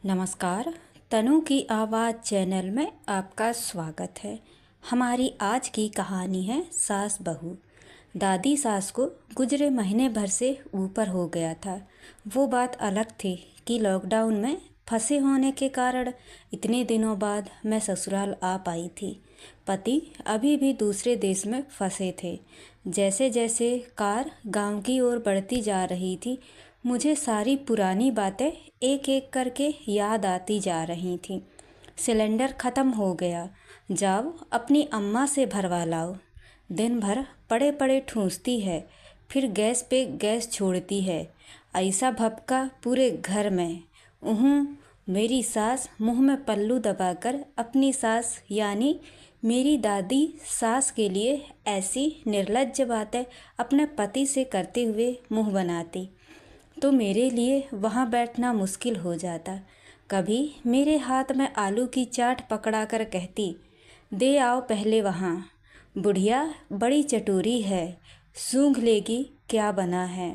नमस्कार। तनु की आवाज़ चैनल में आपका स्वागत है। हमारी आज की कहानी है सास बहू। दादी सास को गुजरे महीने भर से ऊपर हो गया था। वो बात अलग थी कि लॉकडाउन में फंसे होने के कारण इतने दिनों बाद मैं ससुराल आ पाई थी। पति अभी भी दूसरे देश में फंसे थे। जैसे जैसे कार गांव की ओर बढ़ती जा रही थी, मुझे सारी पुरानी बातें एक एक करके याद आती जा रही थीं। सिलेंडर ख़त्म हो गया, जाओ अपनी अम्मा से भरवा लाओ। दिन भर पड़े पड़े ठूंसती है, फिर गैस पे गैस छोड़ती है। ऐसा भपका पूरे घर में। मेरी सास मुंह में पल्लू दबाकर अपनी सास यानी मेरी दादी सास के लिए ऐसी निर्लज्ज बातें अपने पति से करते हुए मुंह बनाती तो मेरे लिए वहाँ बैठना मुश्किल हो जाता। कभी मेरे हाथ में आलू की चाट पकड़ा कर कहती, दे आओ पहले वहाँ, बुढ़िया बड़ी चटोरी है, सूंघ लेगी क्या बना है।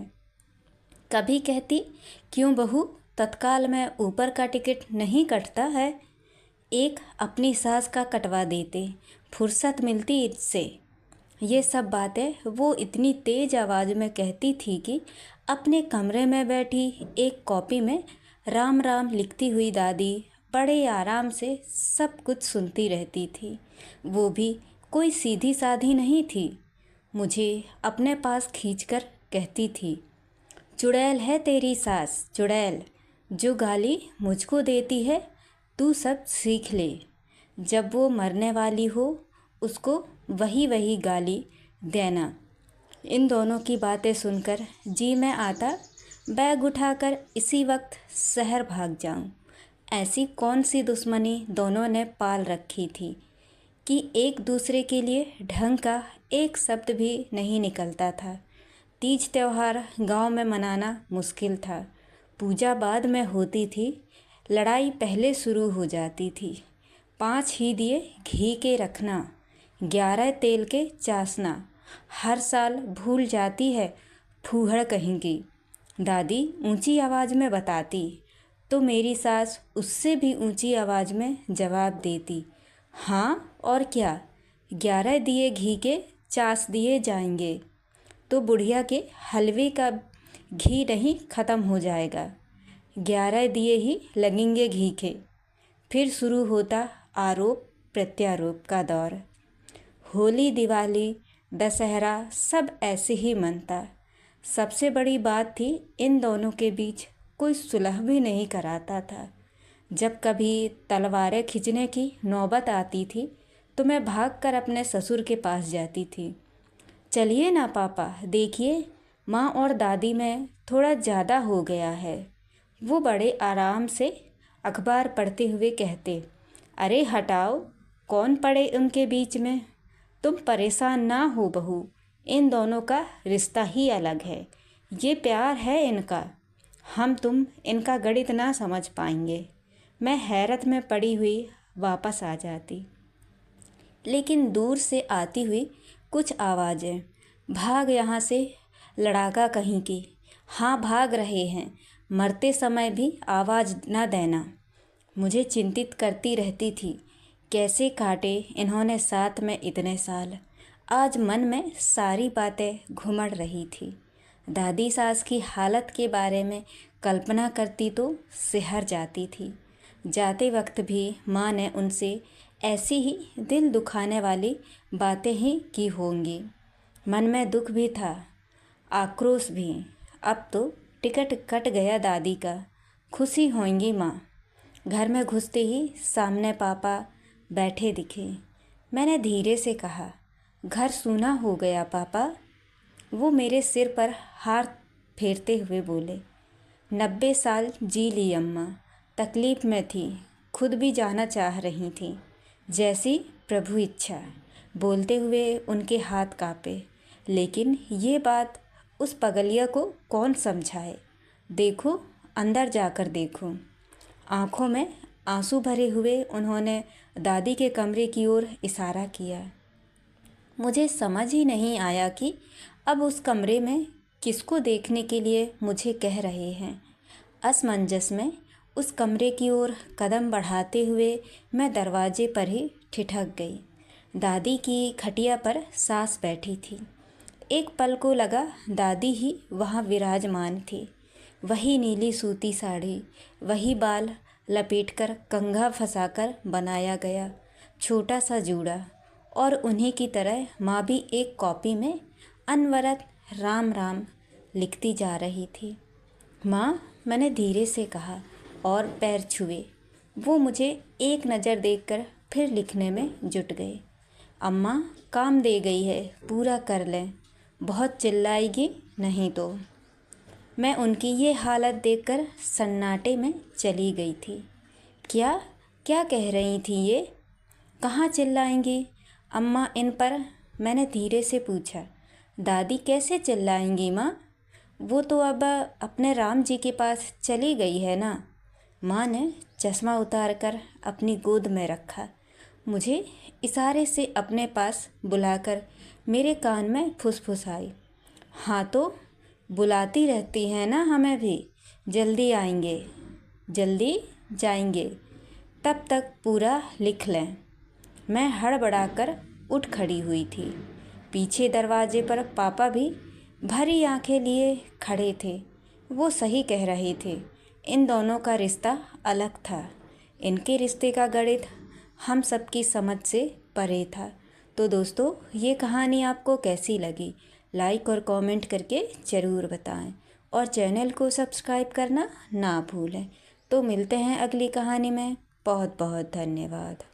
कभी कहती, क्यों बहू, तत्काल में ऊपर का टिकट नहीं कटता है। एक अपनी सास का कटवा देते, फुर्सत मिलती इससे। ये सब बातें वो इतनी तेज़ आवाज़ में कहती थी कि अपने कमरे में बैठी एक कॉपी में राम राम लिखती हुई दादी बड़े आराम से सब कुछ सुनती रहती थी। वो भी कोई सीधी साधी नहीं थी। मुझे अपने पास खींचकर कहती थी, चुड़ैल है तेरी सास, चुड़ैल। जो गाली मुझको देती है तू सब सीख ले। जब वो मरने वाली हो उसको वही वही गाली देना। इन दोनों की बातें सुनकर जी में आता बैग उठाकर इसी वक्त शहर भाग जाऊं। ऐसी कौन सी दुश्मनी दोनों ने पाल रखी थी कि एक दूसरे के लिए ढंग का एक शब्द भी नहीं निकलता था। तीज त्यौहार गांव में मनाना मुश्किल था। पूजा बाद में होती थी, लड़ाई पहले शुरू हो जाती थी। 5 ही दिए घी के रखना, 11 तेल के चासना। हर साल भूल जाती है फूहड़ कहेंगी, दादी ऊंची आवाज़ में बताती तो मेरी सास उससे भी ऊंची आवाज़ में जवाब देती, हाँ और क्या, 11 दिए घी के चास दिए जाएंगे तो बुढ़िया के हलवे का घी नहीं ख़त्म हो जाएगा। 11 दिए ही लगेंगे घी के। फिर शुरू होता आरोप प्रत्यारोप का दौर। होली, दिवाली, दशहरा सब ऐसे ही मनता। सबसे बड़ी बात थी, इन दोनों के बीच कोई सुलह भी नहीं कराता था। जब कभी तलवारें खींचने की नौबत आती थी तो मैं भागकर अपने ससुर के पास जाती थी। चलिए ना पापा, देखिए माँ और दादी में थोड़ा ज़्यादा हो गया है। वो बड़े आराम से अखबार पढ़ते हुए कहते, अरे हटाओ, कौन पड़े उनके बीच में। तुम परेशान ना हो बहू, इन दोनों का रिश्ता ही अलग है। ये प्यार है इनका, हम तुम इनका गणित ना समझ पाएंगे। मैं हैरत में पड़ी हुई वापस आ जाती। लेकिन दूर से आती हुई कुछ आवाज़ें, भाग यहाँ से, लड़ाका कहीं की। हाँ भाग रहे हैं, मरते समय भी आवाज़ न देना। मुझे चिंतित करती रहती थी, कैसे काटे इन्होंने साथ में इतने साल। आज मन में सारी बातें घुमड़ रही थी। दादी सास की हालत के बारे में कल्पना करती तो सिहर जाती थी। जाते वक्त भी माँ ने उनसे ऐसी ही दिल दुखाने वाली बातें ही की होंगी। मन में दुख भी था, आक्रोश भी। अब तो टिकट कट गया दादी का, खुशी होंगी माँ। घर में घुसते ही सामने पापा बैठे दिखे। मैंने धीरे से कहा, घर सूना हो गया पापा। वो मेरे सिर पर हाथ फेरते हुए बोले, 90 साल जी ली अम्मा, तकलीफ़ में थी, खुद भी जाना चाह रही थी, जैसी प्रभु इच्छा। बोलते हुए उनके हाथ कांपे। लेकिन ये बात उस पगलिया को कौन समझाए। देखो, अंदर जाकर देखो। आँखों में आंसू भरे हुए उन्होंने दादी के कमरे की ओर इशारा किया। मुझे समझ ही नहीं आया कि अब उस कमरे में किसको देखने के लिए मुझे कह रहे हैं। असमंजस में उस कमरे की ओर कदम बढ़ाते हुए मैं दरवाजे पर ही ठिठक गई। दादी की खटिया पर सास बैठी थी। एक पल को लगा दादी ही वहाँ विराजमान थी। वही नीली सूती साड़ी, वही बाल लपेटकर कंघा फंसाकर बनाया गया छोटा सा जूड़ा, और उन्हीं की तरह माँ भी एक कॉपी में अनवरत राम राम लिखती जा रही थी। माँ, मैंने धीरे से कहा और पैर छुए। वो मुझे एक नज़र देखकर फिर लिखने में जुट गए। अम्मा, काम दे गई है, पूरा कर लें, बहुत चिल्लाएगी नहीं तो। मैं उनकी ये हालत देखकर सन्नाटे में चली गई थी। क्या क्या कह रही थी ये? कहाँ चिल्लाएंगी अम्मा इन पर? मैंने धीरे से पूछा। दादी कैसे चिल्लाएंगी माँ? वो तो अब अपने राम जी के पास चली गई है ना। माँ ने चश्मा उतारकर अपनी गोद में रखा, मुझे इशारे से अपने पास बुलाकर मेरे कान में फुसफुसाई। हाँ तो बुलाती रहती हैं ना हमें भी, जल्दी आएंगे, जल्दी जाएंगे, तब तक पूरा लिख लें। मैं हड़बड़ाकर उठ खड़ी हुई थी। पीछे दरवाजे पर पापा भी भरी आंखें लिए खड़े थे। वो सही कह रहे थे, इन दोनों का रिश्ता अलग था। इनके रिश्ते का गणित हम सबकी समझ से परे था। तो दोस्तों, ये कहानी आपको कैसी लगी? लाइक और कमेंट करके ज़रूर बताएं और चैनल को सब्सक्राइब करना ना भूलें। तो मिलते हैं अगली कहानी में। बहुत बहुत धन्यवाद।